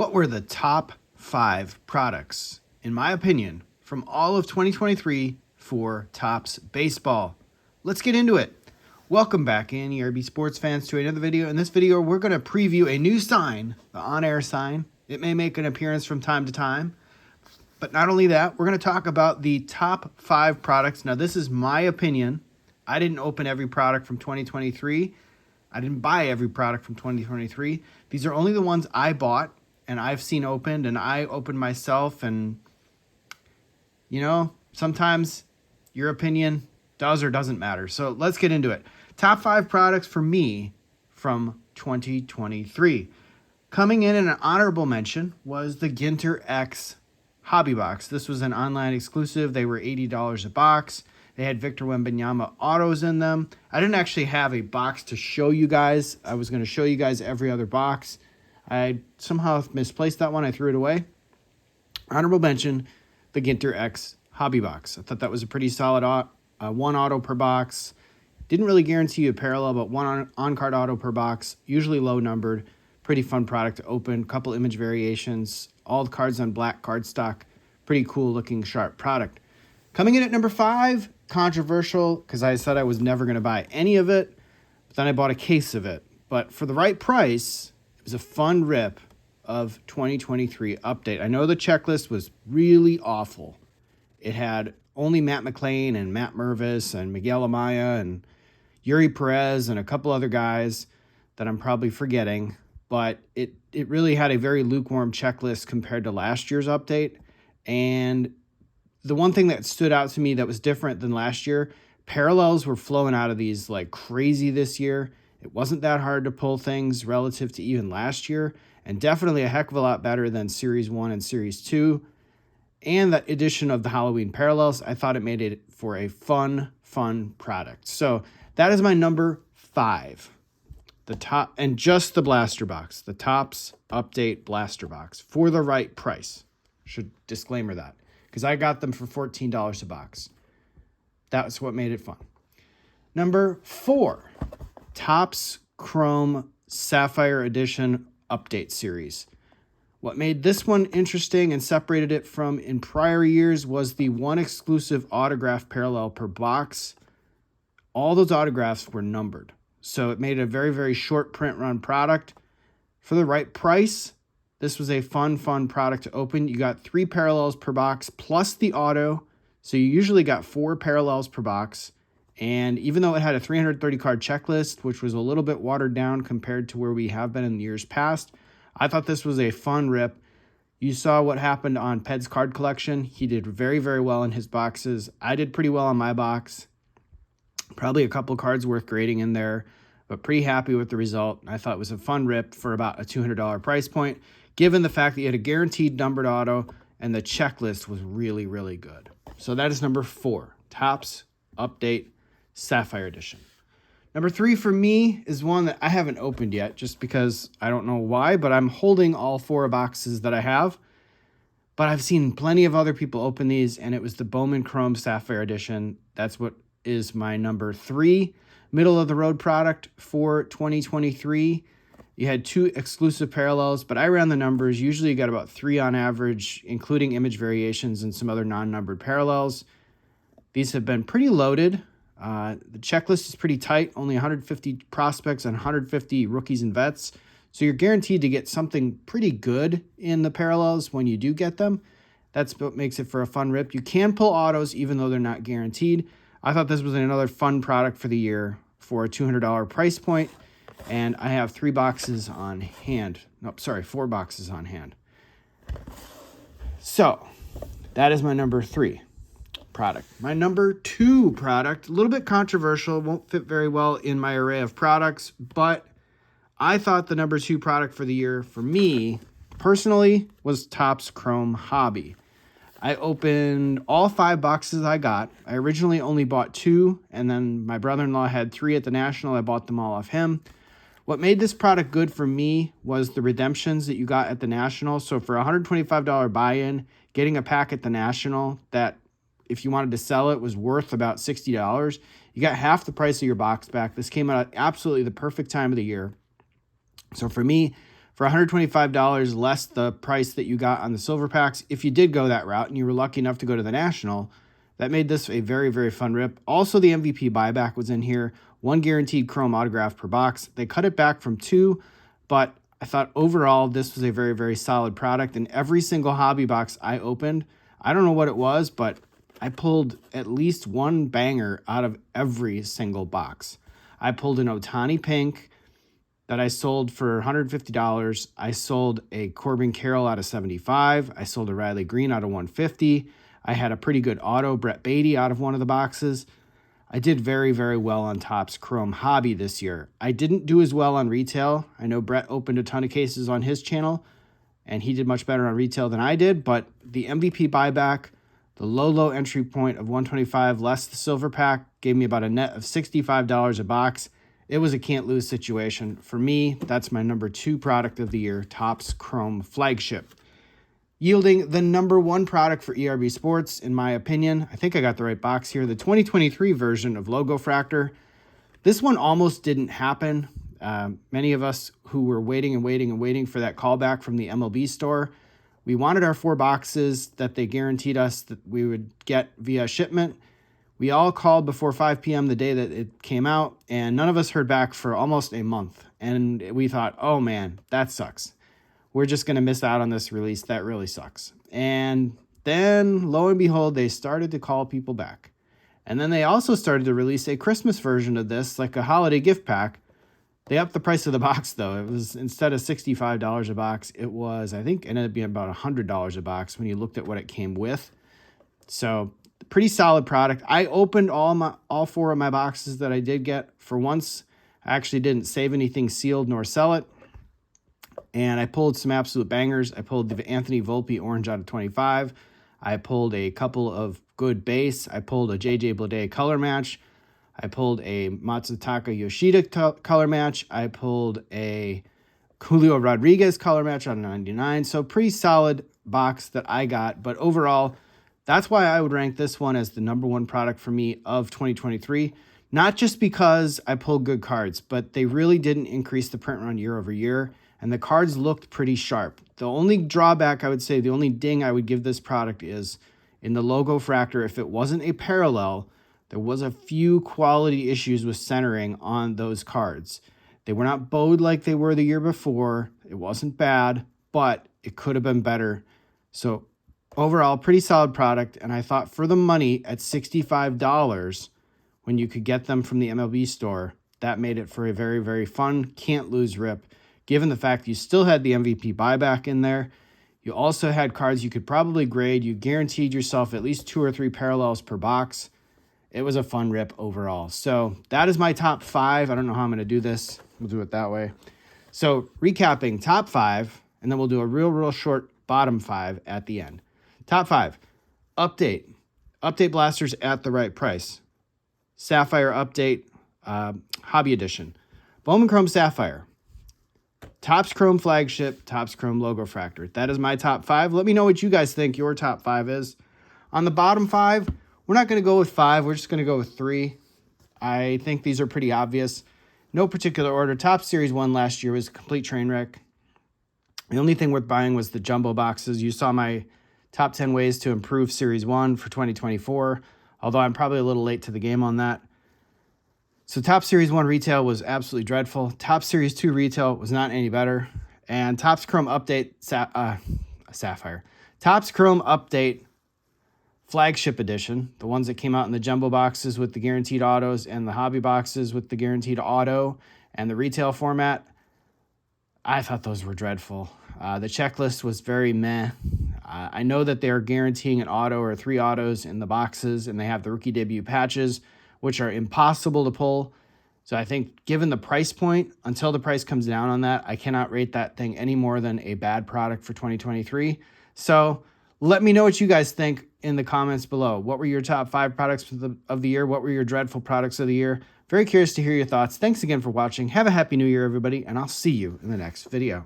What were the top 5 products, in my opinion, from all of 2023 for Topps Baseball? Let's get into it. Welcome back in, ERB sports fans, to another video. In this video, we're going to preview a new sign, the on-air sign. It may make an appearance from time to time. But not only that, we're going to talk about the top 5 products. Now, this is my opinion. I didn't open every product from 2023. I didn't buy every product from 2023. These are only the ones I bought and I've seen opened, and I opened myself. And, you know, sometimes your opinion does or doesn't matter. So let's get into it. Top 5 products for me from 2023. Coming in an honorable mention was the Ginter X Hobby Box. This was an online exclusive. They were $80 a box. They had Victor Wembanyama autos in them. I didn't actually have a box to show you guys. I was going to show you guys every other box. I somehow misplaced that one. I threw it away. Honorable mention, the Ginter X Hobby Box. I thought that was a pretty solid one auto per box. Didn't really guarantee you a parallel, but one on-card auto per box. Usually low numbered. Pretty fun product to open. Couple image variations. All the cards on black cardstock. Pretty cool looking, sharp product. Coming in at number 5, controversial, because I said I was never going to buy any of it, but then I bought a case of it. But for the right price, it was a fun rip of 2023 update. I know the checklist was really awful. It had only Matt McLain and Matt Mervis and Miguel Amaya and Yuri Perez and a couple other guys that I'm probably forgetting. But it really had a very lukewarm checklist compared to last year's update. And the one thing that stood out to me that was different than last year, parallels were flowing out of these like crazy this year. It wasn't that hard to pull things relative to even last year, and definitely a heck of a lot better than Series 1 and Series 2. And the addition of the Halloween parallels, I thought it made it for a fun product. So that is my number 5. The top, and just the blaster box, the Topps Update blaster box for the right price. Should disclaimer that, because I got them for $14 a box. That's what made it fun. Number 4, Topps Chrome Sapphire Edition Update Series. What made this one interesting and separated it from in prior years was the one exclusive autograph parallel per box. All those autographs were numbered. So it made a very, very short print run product. For the right price, this was a fun product to open. You got 3 parallels per box plus the auto. So you usually got 4 parallels per box. And even though it had a 330 card checklist, which was a little bit watered down compared to where we have been in the years past, I thought this was a fun rip. You saw what happened on Ped's card collection. He did very, very well in his boxes. I did pretty well on my box. Probably a couple cards worth grading in there, but pretty happy with the result. I thought it was a fun rip for about a $200 price point, given the fact that you had a guaranteed numbered auto and the checklist was really, really good. So that is number 4, Topps Update Sapphire Edition. Number 3 for me is one that I haven't opened yet, just because I don't know why, but I'm holding all 4 boxes that I have. But I've seen plenty of other people open these, and it was the Bowman Chrome Sapphire Edition. That's what is my number 3. Middle of the road product for 2023. You had 2 exclusive parallels, but I ran the numbers. Usually you got about 3 on average, including image variations and some other non-numbered parallels. These have been pretty loaded. The checklist is pretty tight, only 150 prospects and 150 rookies and vets. So you're guaranteed to get something pretty good in the parallels when you do get them. That's what makes it for a fun rip. You can pull autos even though they're not guaranteed. I thought this was another fun product for the year for a $200 price point, and I have 3 boxes on hand. Nope, sorry, 4 boxes on hand. So that is my number 3 product. My number 2 product, a little bit controversial, won't fit very well in my array of products, but I thought the number 2 product for the year for me personally was Topps Chrome Hobby. I opened all 5 boxes I got. I originally only bought 2, and then my brother-in-law had 3 at the National. I bought them all off him. What made this product good for me was the redemptions that you got at the National. So for a $125 buy-in, getting a pack at the National that, if you wanted to sell it, was worth about $60, you got half the price of your box back. This came out at absolutely the perfect time of the year. So for me, for $125 less the price that you got on the silver packs. If you did go that route and you were lucky enough to go to the national, that made this a very, very fun rip. Also, the MVP buyback was in here. 1 guaranteed chrome autograph per box. They cut it back from 2, but I thought overall this was a very, very solid product. And every single hobby box I opened, I don't know what it was, but I pulled at least one banger out of every single box. I pulled an Ohtani Pink that I sold for $150. I sold a Corbin Carroll out of 75. I sold a Riley Green out of 150. I had a pretty good auto, Brett Beatty, out of one of the boxes. I did very, very well on Topps Chrome Hobby this year. I didn't do as well on retail. I know Brett opened a ton of cases on his channel, and he did much better on retail than I did, but the MVP buyback, the low entry point of $125 less the silver pack gave me about a net of $65 a box. It was a can't-lose situation. For me, that's my number 2 product of the year, Topps Chrome Flagship. Yielding the number 1 product for ERB Sports, in my opinion. I think I got the right box here. The 2023 version of Logo Fractor. This one almost didn't happen. Many of us who were waiting for that callback from the MLB store, we wanted our 4 boxes that they guaranteed us that we would get via shipment. We all called before 5 p.m. the day that it came out, and none of us heard back for almost a month. And we thought, oh man, that sucks. We're just going to miss out on this release. That really sucks. And then, lo and behold, they started to call people back. And then they also started to release a Christmas version of this, like a holiday gift pack. They upped the price of the box, though. It was, instead of $65 a box, it was, I think, ended up being about $100 a box when you looked at what it came with. So, pretty solid product. I opened all 4 of my boxes that I did get. For once, I actually didn't save anything sealed nor sell it. And I pulled some absolute bangers. I pulled the Anthony Volpe Orange out of 25. I pulled a couple of good base. I pulled a JJ Bleday color match. I pulled a Matsutaka Yoshida color match. I pulled a Julio Rodriguez color match out of 99. So pretty solid box that I got. But overall, that's why I would rank this one as the number 1 product for me of 2023. Not just because I pulled good cards, but they really didn't increase the print run year over year. And the cards looked pretty sharp. The only drawback, I would say, the only ding I would give this product is in the Logo Fractor, if it wasn't a parallel, there was a few quality issues with centering on those cards. They were not bowed like they were the year before. It wasn't bad, but it could have been better. So overall, pretty solid product. And I thought for the money at $65, when you could get them from the MLB store, that made it for a very, very fun, can't lose rip. Given the fact you still had the MVP buyback in there, you also had cards you could probably grade. You guaranteed yourself at least 2 or 3 parallels per box. It was a fun rip overall. So that is my top 5. I don't know how I'm going to do this. We'll do it that way. So recapping top 5, and then we'll do a real short bottom 5 at the end. Top 5, update blasters at the right price. Sapphire update, hobby edition. Bowman Chrome Sapphire. Topps Chrome Flagship, Topps Chrome Logo Fractor. That is my top 5. Let me know what you guys think your top 5 is. On the bottom 5, we're not going to go with 5. We're just going to go with 3. I think these are pretty obvious. No particular order. Topps Series 1 last year was a complete train wreck. The only thing worth buying was the jumbo boxes. You saw my top 10 ways to improve Series 1 for 2024, although I'm probably a little late to the game on that. So Topps Series 1 retail was absolutely dreadful. Topps Series 2 retail was not any better. And Topps Chrome Update Sapphire. Topps Chrome Update Flagship Edition, the ones that came out in the jumbo boxes with the guaranteed autos and the hobby boxes with the guaranteed auto and the retail format, I thought those were dreadful. The checklist was very meh. I know that they're guaranteeing an auto or 3 autos in the boxes, and they have the rookie debut patches, which are impossible to pull. So I think given the price point, until the price comes down on that, I cannot rate that thing any more than a bad product for 2023. So let me know what you guys think in the comments below. What were your top 5 products of the year? What were your dreadful products of the year? Very curious to hear your thoughts. Thanks again for watching. Have a happy new year, everybody, and I'll see you in the next video.